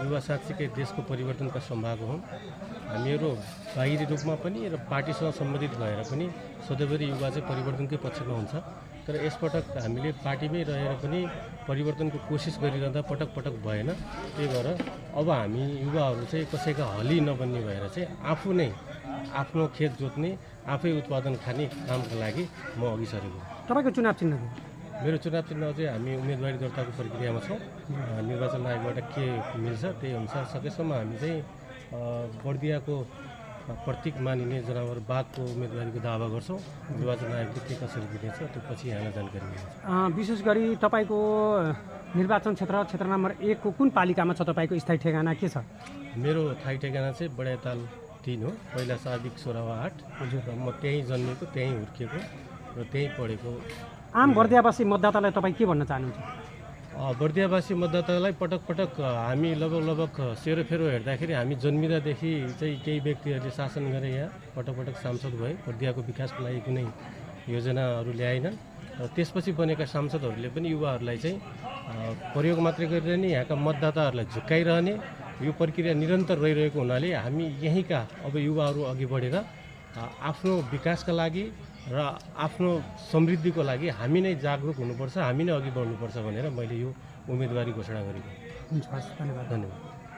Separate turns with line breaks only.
युवा साँच्चीकै देशको परिवर्तनका सम्भाग हुन्। हामीहरू बाहिरी रूपमा पनि र पार्टीसँग सम्बन्धित भएर पनि सधैँभरि युवा चाहिँ परिवर्तनकै पक्षमा हुन्छ। तर यसपटक हामीले पार्टीमै रहेर पनि परिवर्तनको कोसिस गरिरहँदा पटक पटक भएन। त्यही भएर अब हामी युवाहरू चाहिँ कसैका हली नबन्ने भएर चाहिँ आफू नै आफ्नो खेत जोत्ने, आफै उत्पादन खाने कामका लागि म अघि सरेको।
तपाईँको चुनाव चिन्ह हो?
मेरो चुनाव चिन्ह चाहिँ हामी उम्मेदवारी दर्ताको प्रक्रियामा छौँ। निर्वाचन आयोगबाट के मिल्छ त्यही अनुसार सकेसम्म हामी चाहिँ बर्दियाको प्रतीक मानिने जनावर बाघको उम्मेदवारीको दावा गर्छौँ। निर्वाचन आयोगले के कसरी दिनेछ त्यो पछि यहाँलाई जानकारी दिन्छ।
विशेष गरी तपाईँको निर्वाचन क्षेत्र नम्बर 1 को कुन पालिकामा छ तपाईँको स्थायी ठेगाना के छ?
मेरो स्थायी ठेगाना चाहिँ बडाइताल 3 हो। पहिला सादिक सोरावा 8। हजुर, म त्यहीँ जन्मेको, त्यहीँ हुर्किएको र त्यहीँ पढेको।
आम बर्दियावासी मतदातालाई तपाईँ के भन्न चाहनुहुन्छ?
बर्दियावासी मतदातालाई पटक पटक हामी लगभग सेरोफेरो हेर्दाखेरि हामी जन्मिँदादेखि चाहिँ केही व्यक्तिहरूले शासन गरे, यहाँ पटक पटक सांसद भए, बर्दियाको विकासको लागि कुनै योजनाहरू ल्याएनन्। र त्यसपछि बनेका सांसदहरूले पनि युवाहरूलाई चाहिँ प्रयोग मात्रै गरेर नै यहाँका मतदाताहरूलाई झुक्काइरहने यो प्रक्रिया निरन्तर रहिरहेको हुनाले हामी यहीँका अब युवाहरू अघि बढेर आफ्नो विकासका लागि र आफ्नो समृद्धिको लागि हामी नै जागरुक हुनुपर्छ, हामी नै अघि बढ्नुपर्छ भनेर मैले यो उम्मेदवारी घोषणा गरेको।
हुन्छ, धन्यवाद।